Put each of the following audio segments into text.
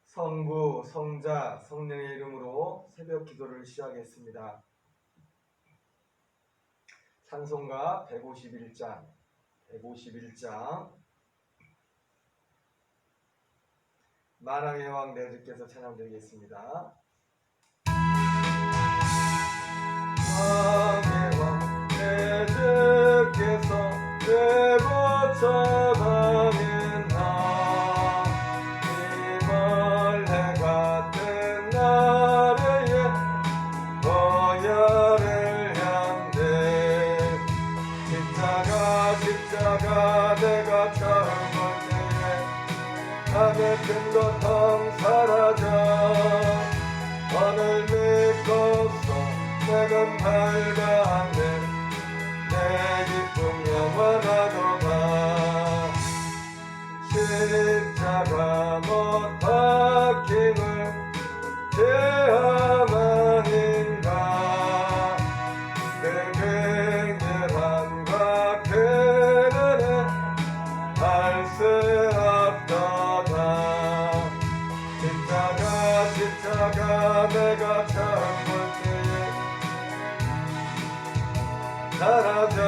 성부, 성자, 성령의 이름으로 새벽 기도를 시작했습니다. 찬송가 151장 만왕의 왕 내 주께서 찬양드리겠습니다. 만왕의 왕 내 주께서 되고쳐가는 내가 처음 볼 때에 밤에 큰 고통 사라져 오늘 믿고서 내가 밝아내 내 기쁨 영원하도다. 십자가 못 박힘을 제함 아닌가 그 맹렬함과 할 수 없도다. 십자가 내가 처음 볼 때에 사라져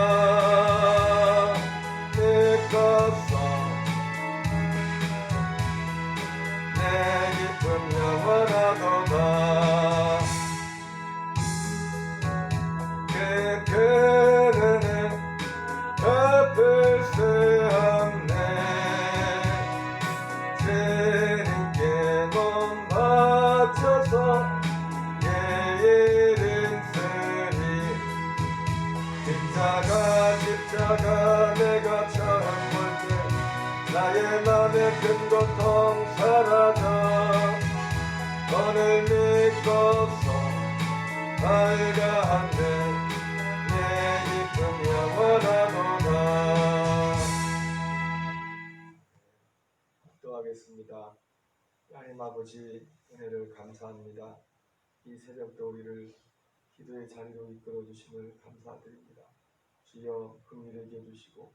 믿고서 내 기쁨 영원하도다. 그 은혜 갚을 수 없네. 주님께 몸 바쳐서 예일은 쓰리. 십자가 내가 처음 볼 때 나의 맘에 큰 고통 사라져 오늘 믿고서 밝아한데 내 기쁨 영원하도다. 기도하겠습니다. 하나님 아버지 은혜를 감사합니다. 이 새벽도 우리를 기도의 자리로 이끌어 주심을 감사드립니다. 주여 긍휼히 여겨주시고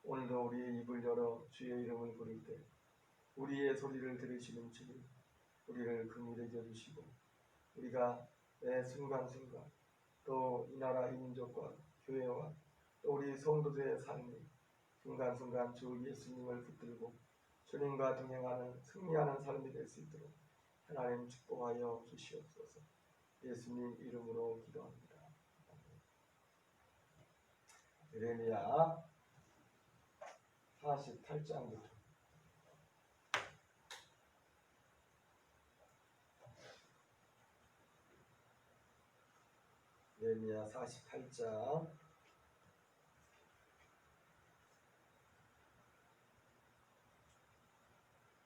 오늘도 우리의 입을 열어 주의 이름을 부를 때 우리의 소리를 들으시는 주님, 우리를 긍휼히 여겨주시고 우리가 매 순간순간 또 이 나라 이 민족과 교회와 또 우리 성도들의 삶이 순간순간 주 예수님을 붙들고 주님과 동행하는 승리하는 삶이 될 수 있도록 하나님 축복하여 주시옵소서. 예수님 이름으로 기도합니다. 예레미야 48장부터 예레미야 48장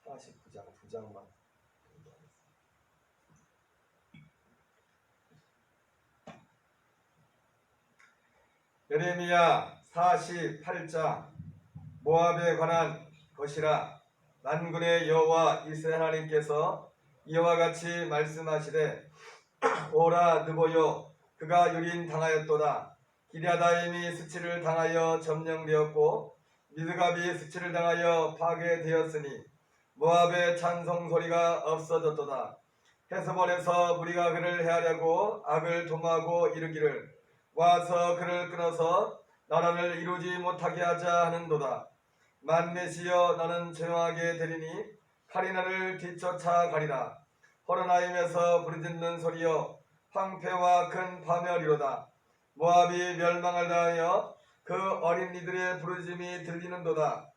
49장 두 장만 공부하겠습니다. 예레미야 48장 모압에 관한 것이라. 만군의 여호와 이스라엘 하나님께서 이와 같이 말씀하시되 오라 느보요 그가 유린당하였도다. 기랴다임이 스치를 당하여 점령되었고 미드갑이 스치를 당하여 파괴되었으니 모압의 찬송 소리가 없어졌도다. 헤스본에서 무리가 그를 해하려고 악을 도모하고 이르기를 와서 그를 끊어서 나라를 이루지 못하게 하자 하는도다. 만메시여 너는 조용하게 되리니 칼이 너를 뒤쫓아 가리라. 호로나임에서 부르짖는 소리여 황폐와 큰 파멸이로다. 모압이 멸망을 당하여 그 어린이들의 부르짖음이 들리는도다.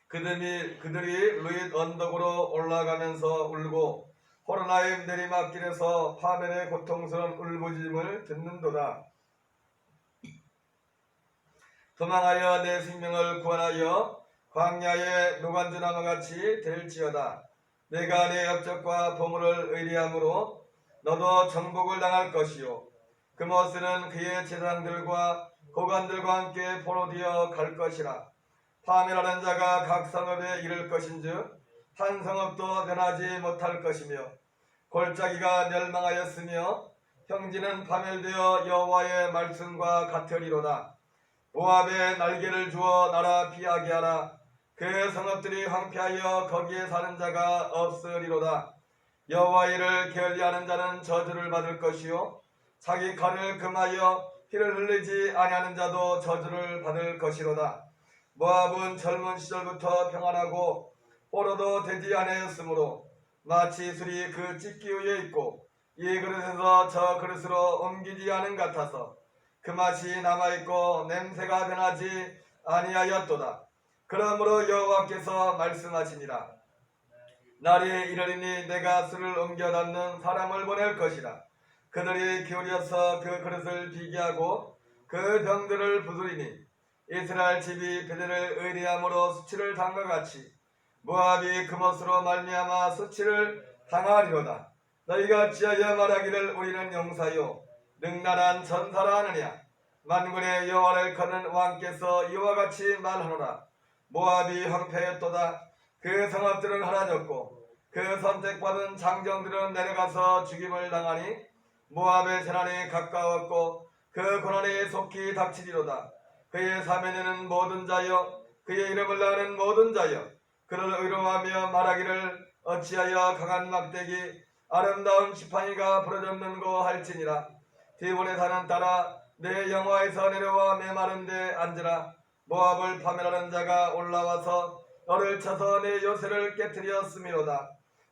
그들이 루잇 언덕으로 올라가면서 울고 호로나임 내리막길에서 파멸의 고통스러운 울부짖음을 듣는도다. 도망하여 내 생명을 구원하여 광야의 노간주나무같이 될지어다. 내가 내 업적과 보물을 의리함으로 너도 정복을 당할 것이요 그모스는 그의 제사장들과 고관들과 함께 포로되어 갈 것이라. 파멸하는 자가 각 성읍에 이를 것인즉 한 성읍도 변하지 못할 것이며 골짜기가 멸망하였으며 평지는 파멸되어 여호와의 말씀과 같으리로다. 모압에 날개를 주어 나라 피하게 하라. 그 성읍들이 황폐하여 거기에 사는 자가 없으리로다. 여호와의 일을 게을리하는 자는 저주를 받을 것이요 자기 칼을 금하여 피를 흘리지 아니하는 자도 저주를 받을 것이로다. 모압은 젊은 시절부터 평안하고 포로도 되지 아니하였으므로 마치 술이 그 찢기 위에 있고 이 그릇에서 저 그릇으로 옮기지 않은 같아서 그 맛이 남아있고 냄새가 변하지 아니하였도다. 그러므로 여호와께서 말씀하시니라. 날이 이르리니 내가 술을 옮겨 담는 사람을 보낼 것이라. 그들이 기울여서 그 그릇을 비게 하고 그 병들을 부수리니 이스라엘 집이 베델을 의리함으로 수치를 당과 같이 모압이 그것으로 말미암아 수치를 당하리로다. 너희가 어찌하여 말하기를 우리는 용사요 능란한 전사라 하느냐. 만군의 여호와를 거는 왕께서 이와 같이 말하노라. 모압이 황폐했도다. 그 성읍들은 하나졌고 그 선택받은 장정들은 내려가서 죽임을 당하니 모압의 재난이 가까웠고 그 고난이 속히 닥치리로다. 그의 사면에는 모든 자여 그의 이름을 아는 모든 자여 그를 의로워하며 말하기를 어찌하여 강한 막대기 아름다운 지팡이가 부러졌는고 할지니라. 디본에 사는 딸아 내 영화에서 내려와 메마른 데 앉으라. 모압을 파멸하는 자가 올라와서 너를 쳐서 내 요새를 깨뜨렸음이로다.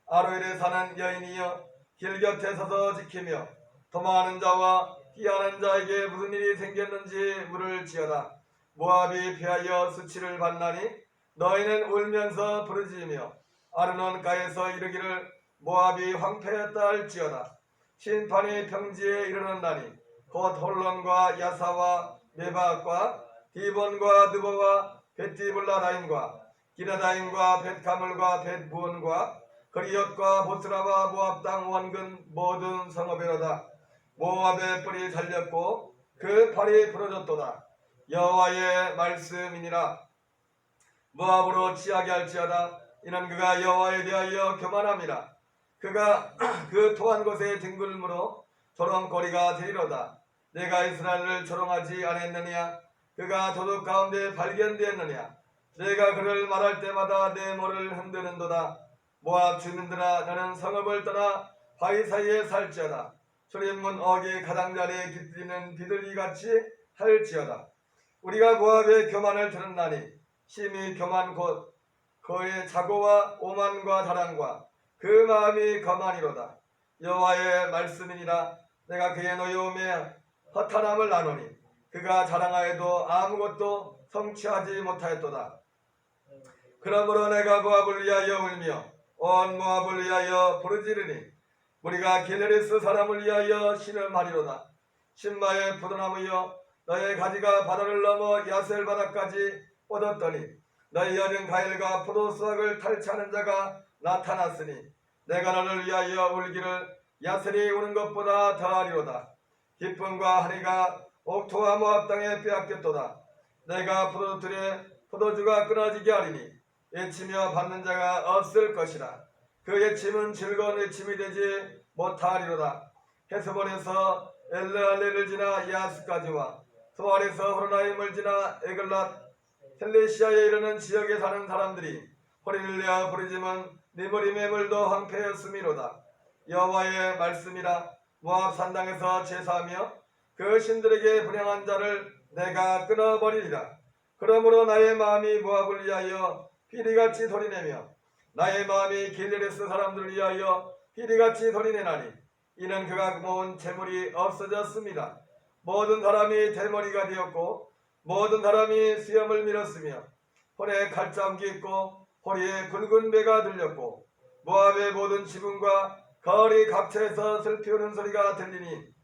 아로엘에 사는 여인이여 길 곁에 서서 지키며 도망하는 자와 피하는 자에게 무슨 일이 생겼는지 물을지어다. 모압이 피하여 수치를 받나니 너희는 울면서 부르짖으며 아르논가에서 이르기를 모압이 황폐했다 할지어다. 심판이 평지에 이르렀나니 곧 홀론과 야사와 메바과 디본과 느보와 벳디블라다임과 기라다임과 벳가물과 벳부온과 그리엇과 보스라와 모압 땅 원근 모든 성읍이로다. 모압의 뿔이 잘렸고 그 팔이 부러졌도다. 여호와의 말씀이니라. 모압으로 취하게 할지어다. 이는 그가 여호와에 대하여 교만함이라. 그가 그 토한 곳에 뒹굴므로 조롱거리가 되리로다. 내가 이스라엘을 조롱하지 않았느냐. 그가 도둑 가운데 발견되었느냐. 내가 그를 말할 때마다 내 모를 흔드는도다. 모압 주민들아 너는 성읍을 떠나 바위 사이에 살지어다. 출입문 어귀 가장자리에 깃들이는 비둘기같이 할지어다. 우리가 모압의 교만을 들었나니 심히 교만 곧 그의 자고와 오만과 자랑과 그 마음이 거만이로다. 여호와의 말씀이니라. 내가 그의 노여움에 허탄함을 나누니 그가 자랑하여도 아무것도 성취하지 못하였도다. 그러므로 내가 모압을 위하여 울며 온 모압을 위하여 부르짖으니 우리가 게네레스 사람을 위하여 신음하리로다. 신마의 포도나무여 너의 가지가 바다를 넘어 야셀 바다까지 뻗었더니 너희 여린 가일과 포도수확을 탈취하는 자가 나타났으니 내가 너를 위하여 울기를 야셀이 우는 것보다 더하리로다. 기쁨과 한이가 옥토와 모압 땅에 빼앗겼도다. 내가 포도들의 포도주가 끊어지게 하리니 외치며 받는 자가 없을 것이라. 그 외침은 즐거운 외침이 되지 못하리로다. 헤스본에서 엘르알레를 지나 야스까지와 소알에서 호로나임을 지나 에글랏 텔레시아에 이르는 지역에 사는 사람들이 허리를 내어 부르짖은 니무림의 물도 황폐였음이로다. 여호와의 말씀이라. 모압 산당에서 제사하며 그 신들에게 불행한 자를 내가 끊어버리리라. 그러므로 나의 마음이 모압을 위하여 피리같이 소리내며 나의 마음이 길르레스 사람들을 위하여 피리같이 소리내나니 이는 그가 모은 재물이 없어졌습니다. 모든 사람이 대머리가 되었고 모든 사람이 수염을 밀었으며 손에 칼자국이 있고 허리에 굵은 배가 들렸고 모압의 모든 지붕과 거리 각처에서 슬피 우는 소리가 들리니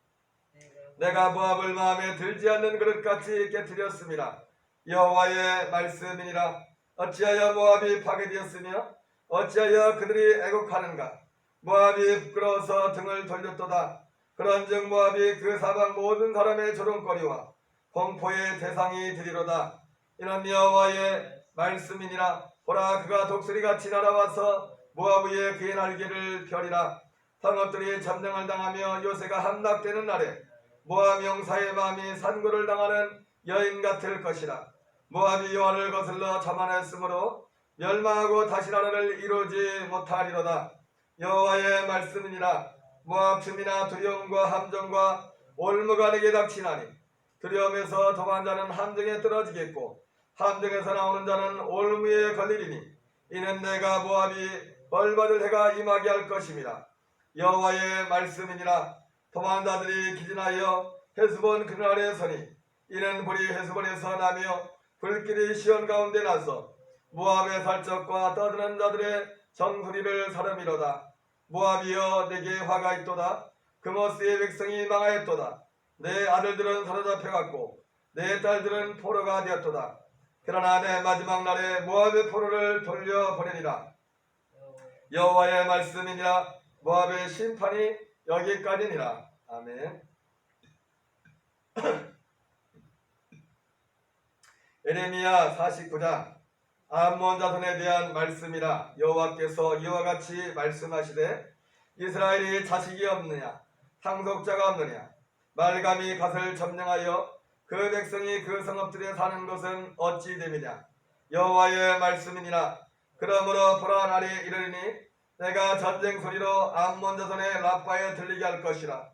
내가 모압을 마음에 들지 않는 그릇같이 깨뜨렸습니다. 여호와의 말씀이니라. 어찌하여 모압이 파괴되었으며 어찌하여 그들이 애곡하는가? 모압이 부끄러워서 등을 돌렸도다. 그런즉 모압이 그 사방 모든 사람의 조롱거리와 공포의 대상이 되리로다. 이는 여호와의 말씀이니라. 보라, 그가 독수리같이 날아와서 모압 위에 그의 날개를 펴리라. 성읍들이 점령을 당하며 요새가 함락되는 날에 모압 용사의 마음이 산고를 당하는 여인 같을 것이라. 모압이 여호와를 거슬러 자만했으므로 멸망하고 다시 나라를 이루지 못하리로다. 여호와의 말씀이니라. 모압 춤이나 두려움과 함정과 올무가 내게 닥치나니 두려움에서 도망한 자는 함정에 떨어지겠고 함정에서 나오는 자는 올무에 걸리리니 이는 내가 모압이 벌받을 해가 임하게 할 것임이라. 여호와의 말씀이니라. 도망한 자들이 기진하여 헤스본 그늘 아래 서니 이는 불이 헤스본에서 나며 불길이 시온 가운데 나서 모압의 살적과 떠드는 자들의 정수리를 사름이로다. 모압이여, 내게 화가 있도다. 그모스의 백성이 망하였도다. 내 아들들은 사로잡혀갔고 내 딸들은 포로가 되었도다. 그러나 내 마지막 날에 모압의 포로를 돌려보내리라. 여호와의 말씀이니라. 모압의 심판이 여기까지니라. 아멘. 에레미야 49장. 암몬 자손에 대한 말씀이라. 여호와께서 이와 같이 말씀하시되 이스라엘이 자식이 없느냐, 상속자가 없느냐, 말감이 갓을 점령하여 그 백성이 그 성읍들에 사는 것은 어찌 됨이냐. 여호와의 말씀이니라. 그러므로 보라, 날이 이르리니 내가 전쟁 소리로 암몬 자손의 라빠에 들리게 할 것이라.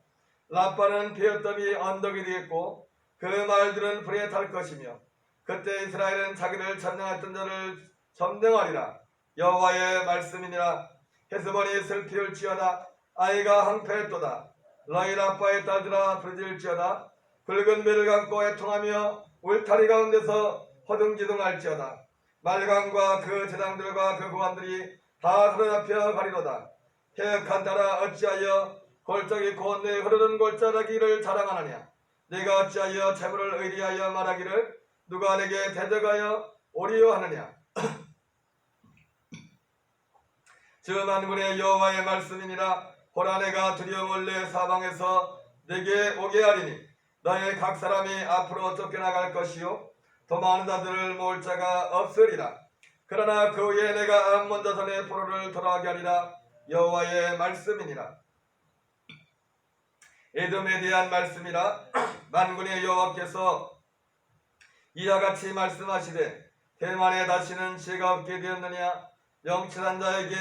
라빠는 베었더미 언덕이 되겠고 그 말들은 불에 탈 것이며 그때 이스라엘은 자기를 점령했던 자를 점령하리라. 여호와의 말씀이니라. 헤스본이 슬피 울지어다. 아이가 황폐했도다. 너희 라빠의 딸들아, 부르짖을지어다. 붉은 배를 감고 애통하며 울타리 가운데서 허둥지둥할지어다. 말강과 그 제당들과 그 고관들이 다 사로잡혀 가리로다. 해역한 따라 어찌하여 골짜기 곧 내 흐르는 골짜기를 자랑하느냐. 내가 어찌하여 재물을 의리하여 말하기를 누가 내게 대적하여 오리요 하느냐. 주 만군의 여호와의 말씀이니라. 보라, 내가 두려움을 내 사방에서 내게 오게 하리니 너의 각 사람이 앞으로 쫓겨나갈 것이요 도망하는 자들을 모을 자가 없으리라. 그러나 그 후에 내가 암몬 자손의 포로를 돌아가게 하리라. 여호와의 말씀이니라. 에돔에 대한 말씀이라. 만군의 여호와께서 이와 같이 말씀하시되 대만에 다시는 지혜가 없게 되었느냐. 명철한 자에게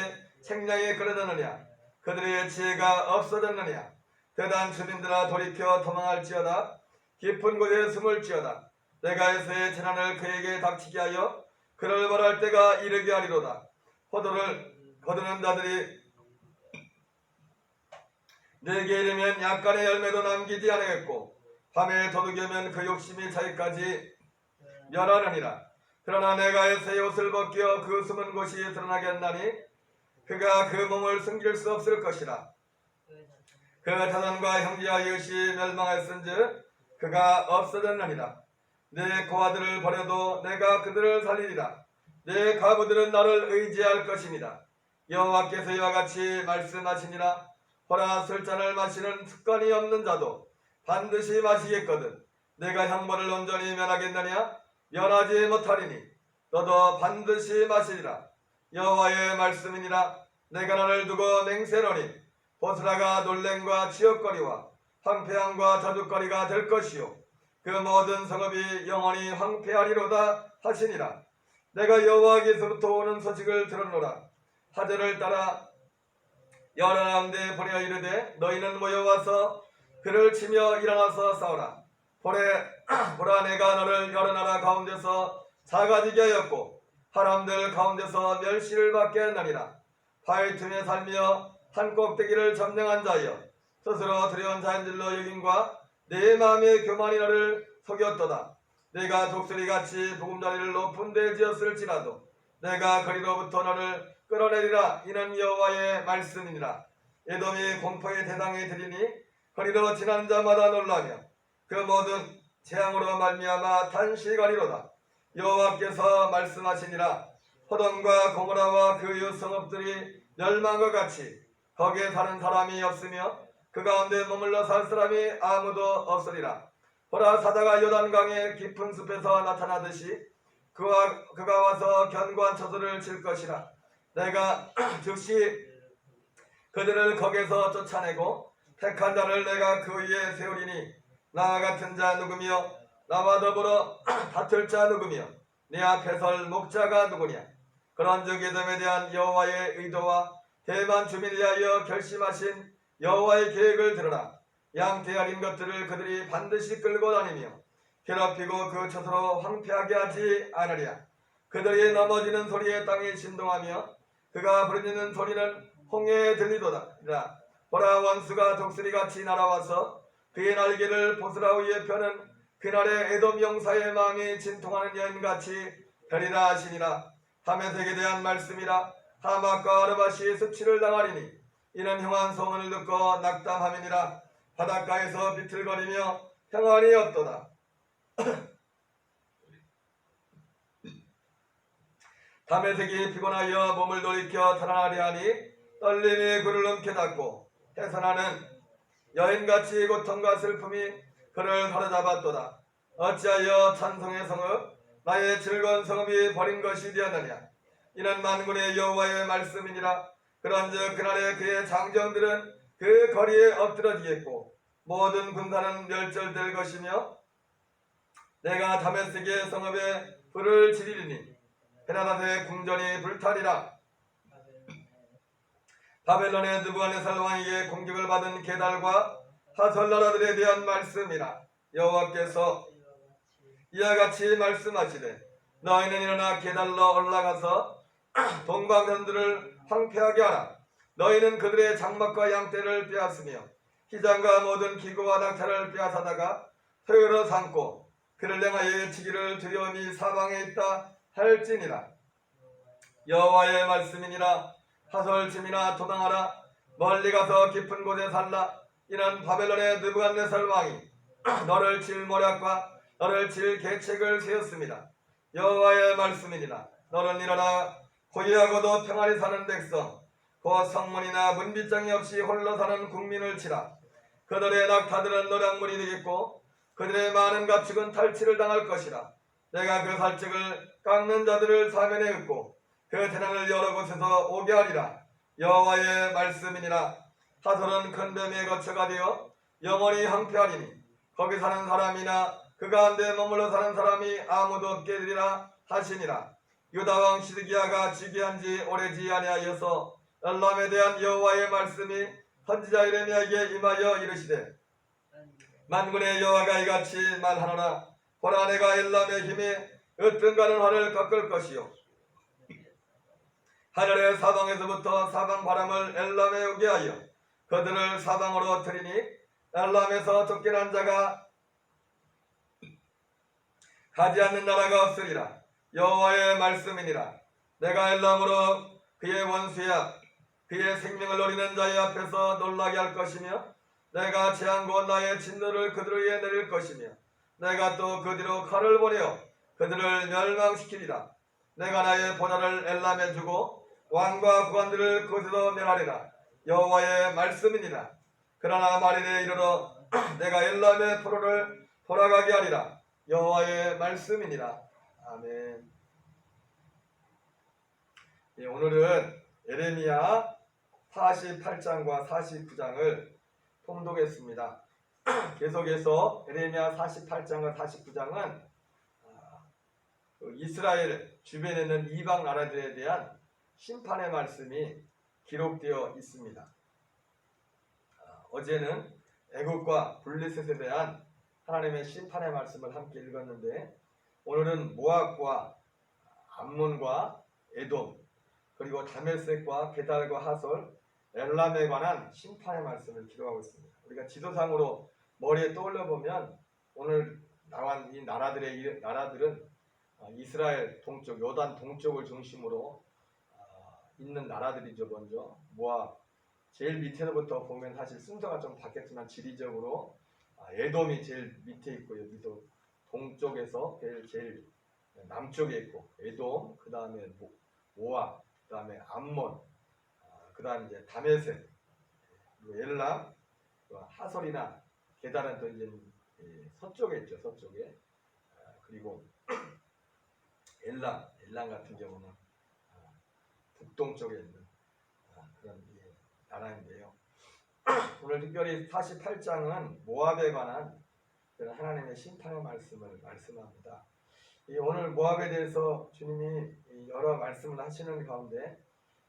책량이 그러느냐. 그들의 지혜가 없어졌느냐. 대단 주민들아, 돌이켜 도망할지어다. 깊은 곳에 숨을지어다. 내가 에서의 재난을 그에게 닥치게 하여 그를 벌할 때가 이르게 하리로다. 포도를 거두는 자들이 내게 이르면 약간의 열매도 남기지 않겠고 밤에 도둑이면 그 욕심이 자기까지 멸하느니라. 그러나 내가 에서의 옷을 벗겨 그 숨은 곳이 드러나게 한다니 그가 그 몸을 숨길 수 없을 것이라. 그 자손과 형제와 이웃이 멸망했은즉 그가 없어졌느니라. 내 고아들을 버려도 내가 그들을 살리리라. 내 가부들은 나를 의지할 것입니다. 여호와께서 이와 같이 말씀하시니라. 보라, 술잔을 마시는 습관이 없는 자도 반드시 마시겠거든. 내가 형벌을 온전히 면하겠느냐. 면하지 못하리니 너도 반드시 마시리라. 여호와의 말씀이니라. 내가 너를 두고 맹세하노니 보스라가 놀램과 치욕거리와 황폐함과 저주거리가 될 것이요 그 모든 성읍이 영원히 황폐하리로다 하시니라. 내가 여호와께서부터 오는 소식을 들었노라. 하절을 따라 여러 가운데 보내어 이르되 너희는 모여와서 그를 치며 일어나서 싸우라. 보라, 내가 너를 여러 나라 가운데서 작아지게 하였고 사람들 가운데서 멸시를 받게 했느니라. 바위 틈에 살며 한 꼭대기를 점령한 자여 스스로 두려운 자인 줄로 여김과 내 마음의 교만이 너를 속였도다. 내가 독수리같이 보금자리를 높은 데 지었을지라도 내가 거리로부터 너를 끌어내리라. 이는 여호와의 말씀이니라. 에돔이 공포의 대상에 들이니 거리로 지난 자마다 놀라며 그 모든 재앙으로 말미암아 탄식하리로다. 여호와께서 말씀하시니라. 소돔과 고모라와 그 이웃 성읍들이 멸망과 같이 거기에 사는 사람이 없으며 그 가운데 머물러 살 사람이 아무도 없으리라. 보라, 사자가 요단강의 깊은 숲에서 나타나듯이 그가 와서 견고한 처소를 칠 것이라. 내가 즉시 그들을 거기서 쫓아내고 택한 자를 내가 그 위에 세우리니 나와 같은 자 누구며 나와 더불어 다툴 자 누구며 네 앞에 설 목자가 누구냐. 그런즉 에돔에 대한 여호와의 의도와 대만 주민에 대하여 결심하신 여호와의 계획을 들으라. 양떼아린 것들을 그들이 반드시 끌고 다니며 괴롭히고 그 처소로 황폐하게 하지 않으랴. 그들이 넘어지는 소리에 땅이 진동하며 그가 부르짖는 소리는 홍해에 들리도다. 보라, 원수가 독수리같이 날아와서 그의 날개를 보스라 위에 펴는 그날의 에돔 용사의 마음이 진통하는 여인같이 되리라 하시니라. 다메섹에 대한 말씀이라. 하맛과 아르밧이 습치를 당하리니 이는 흉한 소문을 듣고 낙담함이니라. 바닷가에서 비틀거리며 평안이 없도다. 다메섹이 피곤하여 몸을 돌이켜 달아나려 하니 떨림이 그를 움켜잡고 해산하는 여인같이 고통과 슬픔이 그를 사로잡았도다. 어찌하여 찬송의 성읍 나의 즐거운 성읍이 버린 것이 되었느냐. 이는 만군의 여호와의 말씀이니라. 그런즉 그날에 그의 장정들은 그 거리에 엎드러지겠고 모든 군사는 멸절될 것이며 내가 다메섹의 성읍에 불을 지리리니 베나닷의 궁전이 불타리라. 바벨론의 느부갓네살 왕에게 공격을 받은 게달과 하솔 나라들에 대한 말씀이라. 여호와께서 이와 같이 말씀하시되 너희는 일어나 게달로 올라가서 동방선들을 황폐하게 하라. 너희는 그들의 장막과 양떼를 빼앗으며 기장과 모든 기구와 낙타를 빼앗아다가 소유로 삼고 그를 향하여 외치기를 두려움이 사방에 있다 할지니라. 여호와의 말씀이니라. 하솔짐이나 도당하라. 멀리 가서 깊은 곳에 살라. 이는 바벨론의 느부갓네살 왕이 너를 칠 모략과 너를 칠 계책을 세웠습니다. 여호와의 말씀이니라. 너는 일어나 고요하고도 평안히 사는 백성 곧 성문이나 문빗장이 없이 홀로 사는 국민을 치라. 그들의 낙타들은 노량물이 되겠고 그들의 많은 가축은 탈취를 당할 것이라. 내가 그 살쾡을 깎는 자들을 사면에 읊고 그 대량을 여러 곳에서 오게 하리라. 여호와의 말씀이니라. 하솔은 큰 뱀의 거처가 되어 영원히 황폐하리니 거기 사는 사람이나 그 가운데 머물러 사는 사람이 아무도 없게 되리라 하시니라. 유다왕 시드기야가 즉위한 지 오래지 아니하여서 엘람에 대한 여호와의 말씀이 선지자 예레미야에게 임하여 이르시되 만군의 여호와가 이같이 말하노라. 보라, 내가 엘람의 힘에 으뜸가는 활을 꺾을 것이요 하늘의 사방에서부터 사방 바람을 엘람에 오게 하여 그들을 사방으로 들이니 엘람에서 쫓겨난 자가 가지 않는 나라가 없으리라. 여호와의 말씀이니라. 내가 엘람으로 그의 원수야 그의 생명을 노리는 자의 앞에서 놀라게 할 것이며 내가 재앙과 나의 진노를 그들 위에 내릴 것이며 내가 또 그 뒤로 칼을 보내어 그들을 멸망시키리라. 내가 나의 보좌를 엘람에 주고 왕과 구관들을 그곳에서 멸하리라. 여호와의 말씀이니라. 그러나 말일에 이르러 내가 엘람의 포로를 돌아가게 하리라. 여호와의 말씀이니라. 아멘. 오늘은 예레미야 48장과 49장을 통독했습니다. 계속해서 예레미야 48장과 49장은 이스라엘 주변에 있는 이방 나라들에 대한 심판의 말씀이 기록되어 있습니다. 어제는 애국과 블레셋에 대한 하나님의 심판의 말씀을 함께 읽었는데 오늘은 모압과 암몬과 에돔 그리고 다메섹과 게달과 하솔 엘람에 관한 심판의 말씀을 기록하고 있습니다. 우리가 지도상으로 머리에 떠올려 보면 오늘 나온 이 나라들은 이스라엘 동쪽, 요단 동쪽을 중심으로 있는 나라들이죠. 먼저 모압 제일 밑에서부터 보면 사실 순서가 좀 바뀌었지만 지리적으로 에돔이 제일 밑에 있고요. 여기서 동쪽에서 제일 남쪽에 있고 에돔, 그 다음에 모압, 그다음에 암몬, 그다음 이제 다메섹, 그리고 엘람, 하솔이나 게달은 또 이제 서쪽에 있죠. 서쪽에. 그리고 엘람 같은 경우는 북동쪽에 있는 그런 나라인데요. 오늘 특별히 48장은 모압에 관한 그런 하나님의 심판의 말씀을 말씀합니다. 오늘 모압에 대해서 주님이 여러 말씀을 하시는 가운데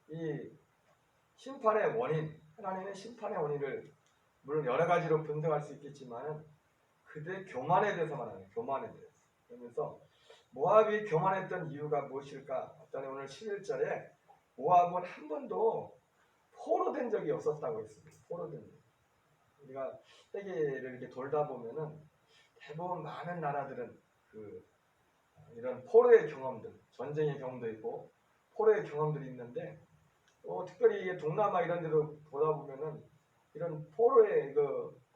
이 심판의 원인, 하나님의 심판의 원인을 물론 여러 가지로 분석할 수 있겠지만 그들의 교만에 대해서 말하는 교만에 대해서. 그러면서 모압이 교만했던 이유가 무엇일까? 봤더니 오늘 11절에 모압은 한 번도 포로된 적이 없었다고 했습니다. 포로된 적. 우리가 세계를 이렇게 돌다 보면은 대부분 많은 나라들은 이런 포로의 경험들, 전쟁의 경험도 있고 포로의 경험들이 있는데 특별히 동남아 이런 데도 보다 보면은 이런 포로의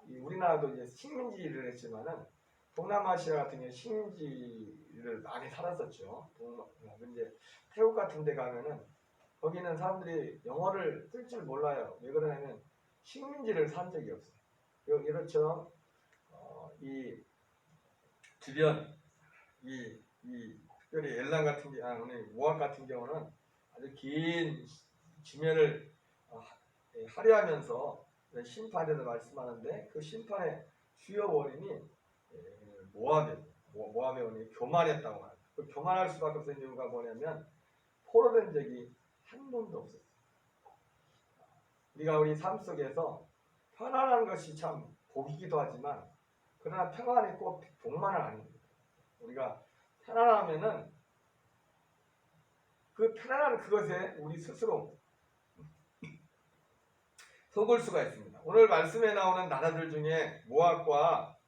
우리나라도 이제 식민지를 했지만은 동남아시아 같은 경우 식민지를 많이 살았었죠. 이제 태국 같은 데 가면은 거기는 사람들이 영어를 쓸 줄 몰라요. 왜 그러냐면 식민지를 산 적이 없어요. 이렇죠. 이 주변 특별히 엘람 같은 모압 같은 경우는 아주 긴 지면을 할애하면서 심판에 대해서 말씀하는데 그 심판의 주요 원인이 모압의 원인이 교만했다고 합니다. 그 교만할 수밖에 없는 이유가 뭐냐면 포로된 적이 한 번도 없었어요. 우리가 우리 삶 속에서 편안한 것이 참 복이기도 하지만 그러나 평안이 꼭 복만은 아닙니다. 우리가 편안하면은 그 편안한 그것에 우리 스스로 속을 수가 있습니다. 오늘 말씀에 나오는 나라들 중에 모압과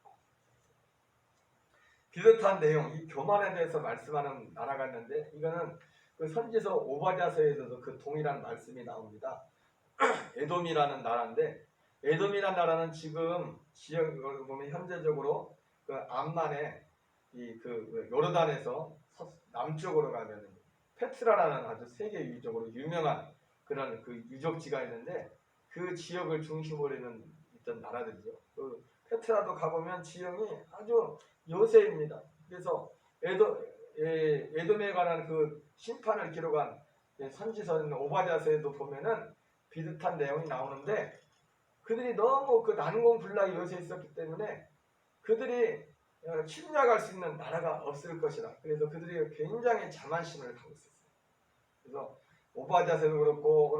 비슷한 내용, 이 교만에 대해서 말씀하는 나라가 있는데 이거는 그 선지서 오바댜서에서도 그 동일한 말씀이 나옵니다. 에돔이라는 나라인데 에돔이라는 나라는 지금 지역을 보면 현재적으로 그 암만에 요르단에서 남쪽으로 가면 페트라라는 아주 세계적으로 유명한 그런 그 유적지가 있는데 그 지역을 중심으로 있던 나라들이죠. 그 페트라도 가보면 지형이 아주 요새입니다. 그래서 에돔에 관한 그 심판을 기록한 선지서인 오바댜서에도 보면은 비슷한 내용이 나오는데 그들이 너무 그 난공불락이 요새 있었기 때문에 그들이 침략할 수 있는 나라가 없을 것이라. 그래서 그들이 굉장히 자만심을 갖고 있었어요. 그래서 오바댜서도 그렇고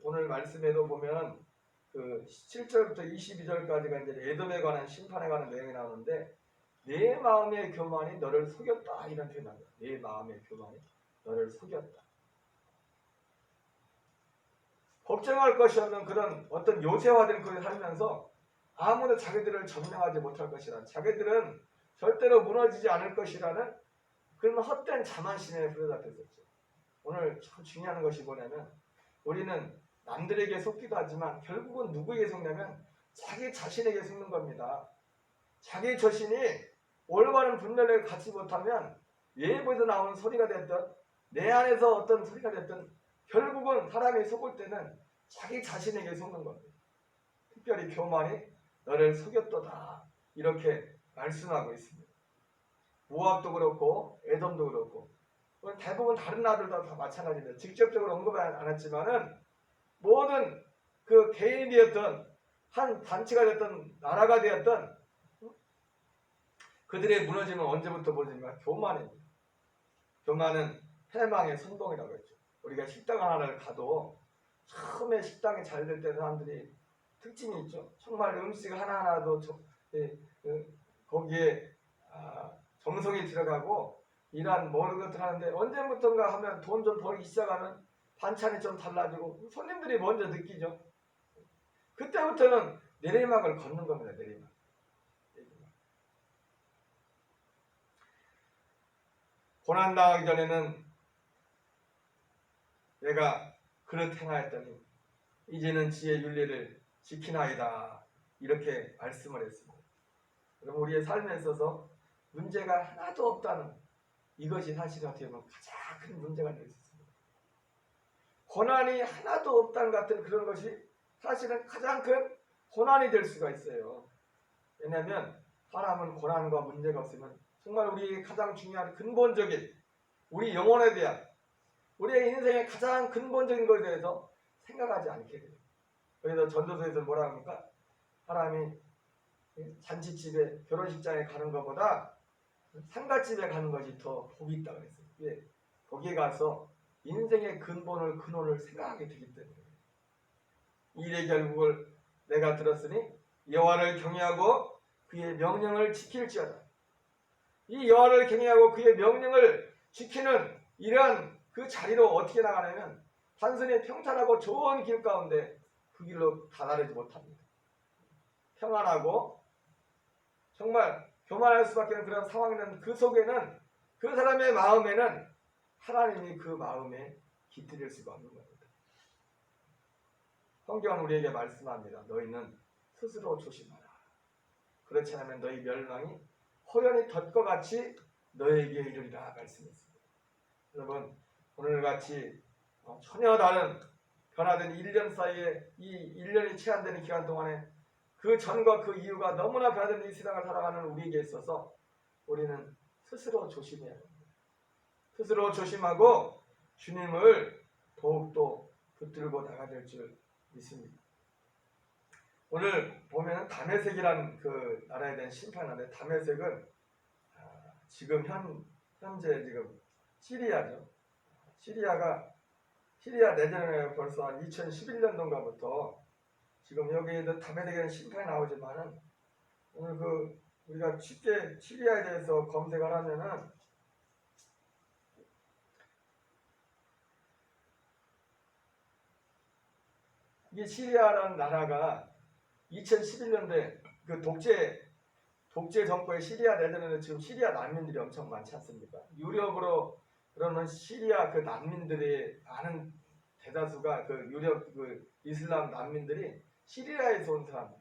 오늘 말씀에도 보면 그 7절부터 22절까지가 이제 에돔에 관한 심판에 관한 내용이 나오는데 내 마음의 교만이 너를 속였다 이런 표현이 나옵니다. 내 마음의 교만이 너를 속였다. 걱정할 것이 없는 그런 어떤 요새화된 것을 살면서 아무도 자기들을 점령하지 못할 것이라. 자기들은 절대로 무너지지 않을 것이라는 그런 헛된 자만심에 부여잡혔었죠. 오늘 참 중요한 것이 뭐냐면 우리는 남들에게 속기도 하지만 결국은 누구에게 속냐면 자기 자신에게 속는 겁니다. 자기 자신이 올바른 분별력을 갖지 못하면 외부에서 나오는 소리가 됐든 내 안에서 어떤 소리가 됐든 결국은 사람이 속을 때는 자기 자신에게 속는 겁니다. 특별히 교만이 너를 속였도다 이렇게 말씀하고 있습니다. 모압도 그렇고 에돔도 그렇고 대부분 다른 나라들도 다 마찬가지입니다. 직접적으로 언급은 안 했지만은 모든 그 개인이었던 한 단체가 됐던 나라가 되었던 그들의 무너짐은 언제부터 무너집니까? 교만입니다. 교만은 패망의 선봉이라고 했죠. 우리가 식당 하나를 가도 처음에 식당이 잘 될 때 사람들이 특징이 있죠. 정말 음식 하나하나도 거기에 정성이 들어가고 이러한 모든 것들 하는데 언제부턴가 하면 돈 좀 벌기 시작하면 반찬이 좀 달라지고 손님들이 먼저 느끼죠. 그때부터는 내리막을 걷는 겁니다. 내리막. 고난당하기 전에는 내가 그릇 행하였더니 이제는 지혜 윤리를 지키나이다 이렇게 말씀을 했습니다. 그럼 우리의 삶에 있어서 문제가 하나도 없다는 이것이 사실 어떻게 보면 가장 큰 문제가 될 수 있습니다. 고난이 하나도 없다는 같은 그런 것이 사실은 가장 큰 고난이 될 수가 있어요. 왜냐하면 사람은 고난과 문제가 없으면 정말 우리에게 가장 중요한 근본적인 우리 영혼에 대한 우리의 인생의 가장 근본적인 것에 대해서 생각하지 않게 돼요. 그래서 전도서에서 뭐라 합니까? 사람이 잔치집에 결혼식장에 가는 것보다 상가집에 가는 것이 더 복이 있다 그랬어요. 왜? 거기에 가서 인생의 근원을 생각하게 되기 때문에 일의 결국을 내가 들었으니 여호와를 경외하고 그의 명령을 지킬지어다. 이 여호와를 경외하고 그의 명령을 지키는 이러한 그 자리로 어떻게 나가냐면 단순히 평탄하고 좋은 길 가운데 그 길로 다다르지 못합니다. 평안하고 정말 교만할 수밖에 없는 그런 상황이 있는 그 속에는 그 사람의 마음에는 하나님이 그 마음에 깃들일 수가 없는 겁니다. 성경은 우리에게 말씀합니다. 너희는 스스로 조심하라. 그렇지 않으면 너희 멸망이 호련히 덫과 같이 너에게 이르리라 말씀했습니다. 여러분 오늘같이 전혀 다른 변화된 1년 사이에 이 1년이 채 안 되는 기간 동안에 그 전과 그 이후가 너무나 변화된 이 세상을 살아가는 우리에게 있어서 우리는 스스로 조심해야 합니다. 스스로 조심하고 주님을 더욱더 붙들고 나가야 될 줄 믿습니다. 오늘 보면 다메섹이라는 그 나라에 대한 심판인데 다메섹은 지금 현재 지금 시리아죠. 시리아 내전에 벌써 한 2011년도인가부터 지금 여기에도 다메섹에 대한 심판이 나오지만은 오늘 그 우리가 쉽게 시리아에 대해서 검색을 하면은 이 시리아라는 나라가 2011년도에 그 독재 정권의 시리아 내전에는 지금 시리아 난민들이 엄청 많지 않습니까? 유럽으로 그러면 시리아 그 난민들의 많은 대다수가 그 유럽 그 이슬람 난민들이 시리아에서 온 사람들,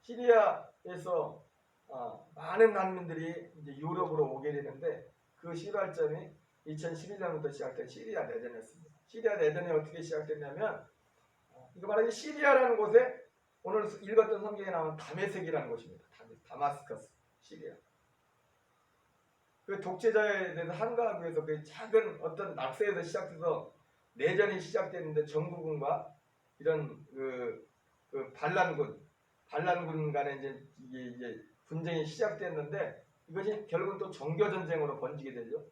시리아에서 많은 난민들이 이제 유럽으로 오게 되는데 그 시발점이 2011년부터 시작된 시리아 내전이었습니다. 시리아 내전이 어떻게 시작됐냐면 이거 말하기 시리아라는 곳에 오늘 읽었던 성경에 나오는 다메섹이라는 곳입니다. 다마스커스, 시리아. 그 독재자에 대해서 항거하기 위해서 그 작은 어떤 낙서에서 시작해서 내전이 시작됐는데 정부군과 이런 그 반란군 간에 이제 분쟁이 시작됐는데 이것이 결국은 또 종교 전쟁으로 번지게 되죠.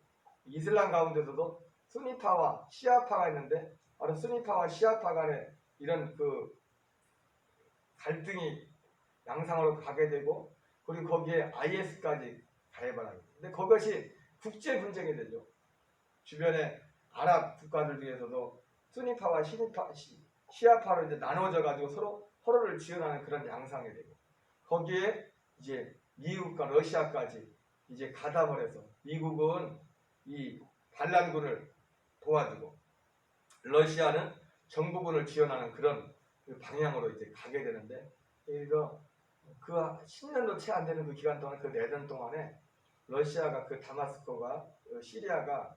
이슬람 가운데서도 수니파와 시아파가 있는데 바로 수니파와 시아파 간에 이런 그 갈등이 양상으로 가게 되고 그리고 거기에 IS까지 가해를 합니다. 근데 그것이 국제 분쟁이 되죠. 주변에 아랍 국가들 중에서도 수니파와 시아파로 이제 나눠져 가지고 서로를 지원하는 그런 양상이 되고 거기에 이제 미국과 러시아까지 이제 가담을 해서 미국은 이 반란군을 도와주고 러시아는 정부군을 지원하는 그런 방향으로 이제 가게 되는데 그래서 그 10년도 채 안 되는 그 기간 동안 그 내전 동안에 러시아가 그 다마스코가 시리아가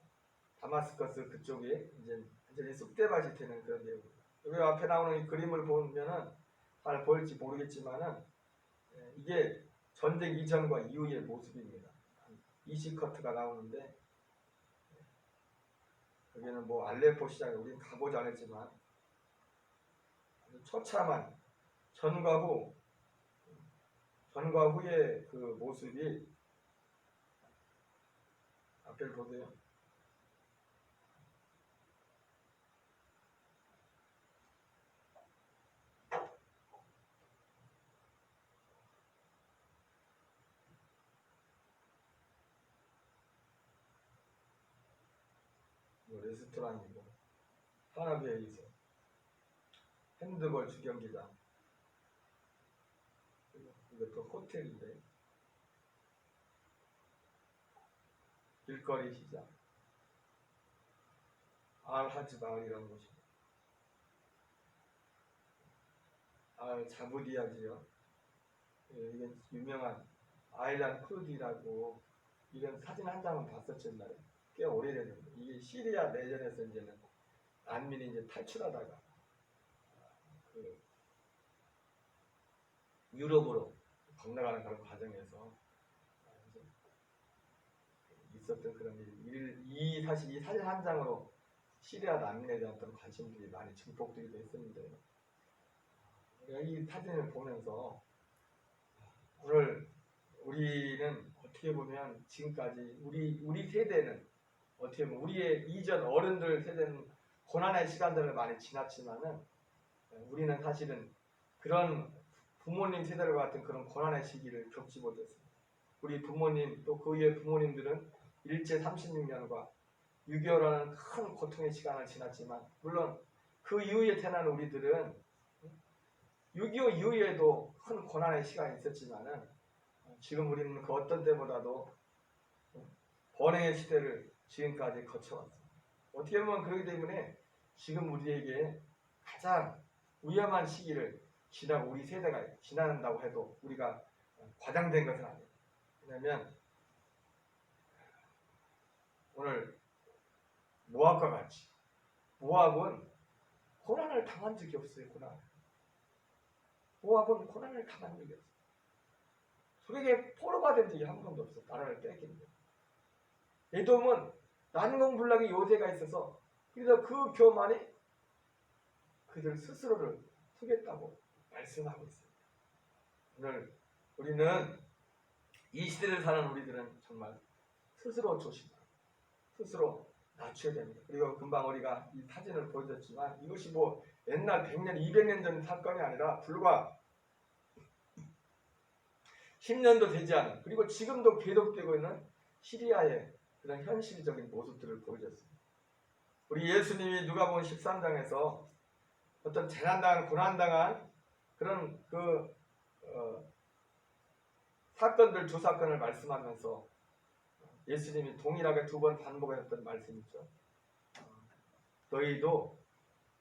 다마스커스 그쪽에 이제 완전히 쑥대밭이 되는 그런 내용입니다. 여기 앞에 나오는 이 그림을 보면은 잘 보일지 모르겠지만은 이게 전쟁 이전과 이후의 모습입니다. 이시커트가 나오는데 여기는 뭐 알레포 시장에 우리는 가보지 않았지만 처참한 전과 후의 그 모습이 앞에 보세요. 레스토랑이고 산업에 의해서 핸드볼 주경기장 이것도 호텔인데 길거리 시장 알하지 마을이라는 곳입니다. 알 자부디아지요. 이게 유명한 아일란 크루디라고 이런 사진 한 장은 봤었죠 옛날에. 꽤 오래됐는데 이게 시리아 내전에서 이제는 난민이 이제 탈출하다가 그 유럽으로 건너가는 그런 과정에서 있었던 그런 사실 이 사진 한 장으로 시리아 난민에 대한 어떤 관심들이 많이 증폭되기도 했었는데, 이 사진을 보면서 오늘 우리는 어떻게 보면 지금까지 우리 세대는 어떻게 보면 우리의 이전 어른들 세대는 고난의 시간들을 많이 지났지만은 우리는 사실은 그런 부모님 세대와 같은 그런 고난의 시기를 겪지 못했습니다. 우리 부모님 또 그 위에 부모님들은 일제 36년과 6.25라는 큰 고통의 시간을 지났지만, 물론 그 이후에 태어난 우리들은 6.25 이후에도 큰 고난의 시간이 있었지만은 지금 우리는 그 어떤 때보다도 번영의 시대를 지금까지 거쳐왔습니다. 어떻게 보면 그렇기 때문에 지금 우리에게 가장 위험한 시기를 지나고 우리 세대가 지난다고 해도 우리가 과장된 것은 아니에요. 왜냐하면 오늘 모압과 같이 모압은 고난을 당한 적이 없어요. 모압은 고난을 당한 적이 없어요. 소에게 포로가 된 적이 한 번도 없어요. 나라를 뺏기는데. 에돔은 난공불락의 요새가 있어서 그래서 그 교만이 그들 스스로를 속였다고 말씀하고 있습니다. 오늘 우리는 이 시대를 사는 우리들은 정말 스스로 조심하고 스스로 낮춰야 됩니다. 그리고 금방 우리가 이 사진을 보여줬지만 이것이 뭐 옛날 100년, 200년 전 사건이 아니라 불과 10년도 되지 않은, 그리고 지금도 계속되고 있는 시리아의 그런 현실적인 모습들을 보여줬습니다. 우리 예수님이 누가복음 13장에서 어떤 재난당한, 고난당한 그런 사건들 두 사건을 말씀하면서 예수님이 동일하게 2번 반복했던 말씀이 있죠.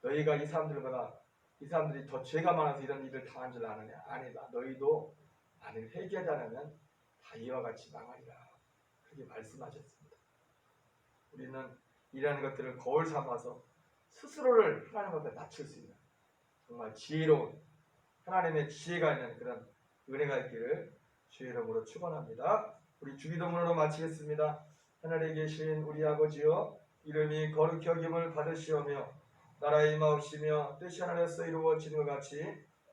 너희가 이 사람들이 더 죄가 많아서 이런 일을 당한 줄 아느냐? 아니다. 너희도 만일 회개하지 않으면 다 이와 같이 망하리라. 그렇게 말씀하셨습니다. 우리는 이러한 것들을 거울 삼아서 스스로를 하나님 앞에 낮출 수 있는 정말 지혜로운 하나님의 지혜가 있는 그런 은혜가 있기를 주의 이름으로 축원합니다. 우리 주기도문으로 마치겠습니다. 하늘에 계신 우리 아버지여, 이름이 거룩히 여김을 받으시오며 나라의 임하옵시며 뜻이 하늘에서 이루어지는 것 같이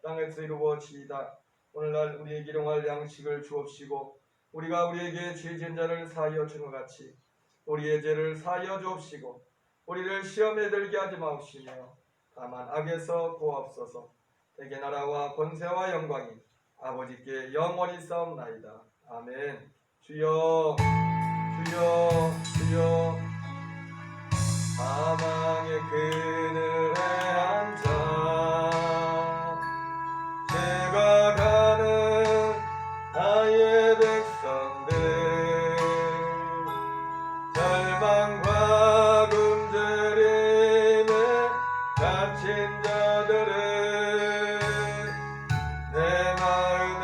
땅에서 이루어지이다. 오늘날 우리에게 일용할 양식을 주옵시고 우리가 우리에게 죄 지은 자를 사하여 준 것 같이 우리의 죄를 사하여 주옵시고 우리를 시험에 들게 하지 마옵시며 다만 악에서 구하옵소서. 대개 나라와 권세와 영광이 아버지께 영원히 싸움나이다. 아멘. 주여 주여 주여. 사망의 그늘에 앉아 죄가 가는 나의 백성들, 절망과 굶주림에 갇힌 자들은 내 마음에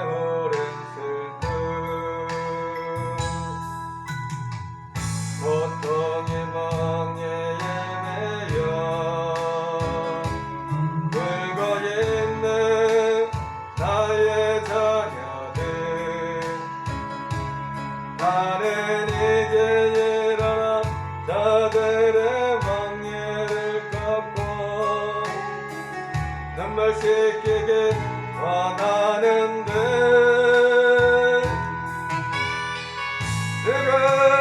오랜 슬픔, 고통의 멍에에 매여 울고 있는 나의 자녀들, 나는 이제 일어나 자들의 멍에를 꺾고 눈물 씻기길 원하는데 내가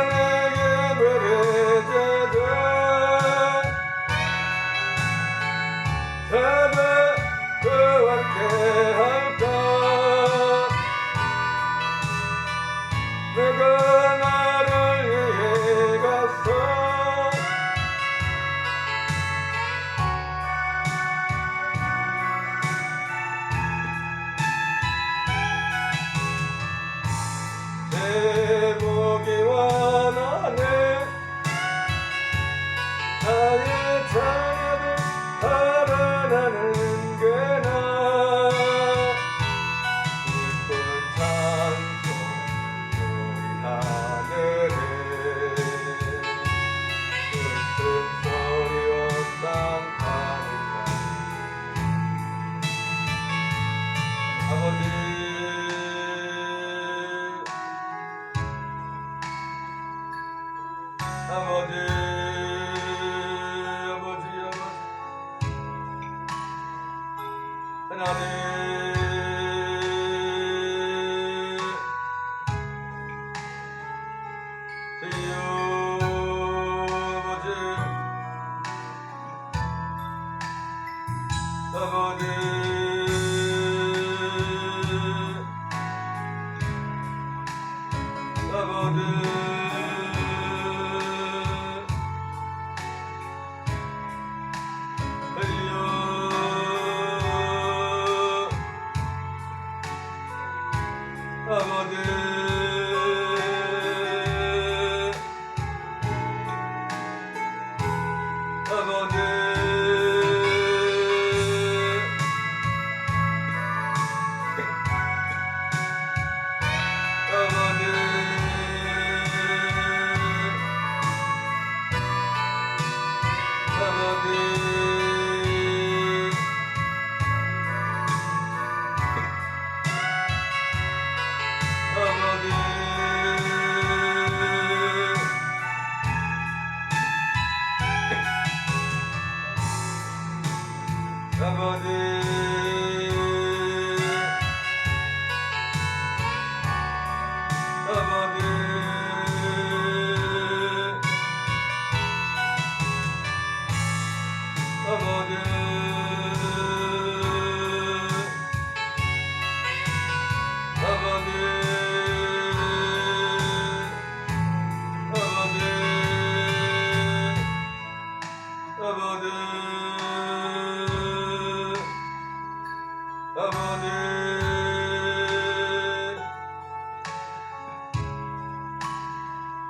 내게 부르짖어 제발 그와 함께할까. 내가 나를 위해 갔어. 아버지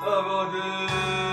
아버지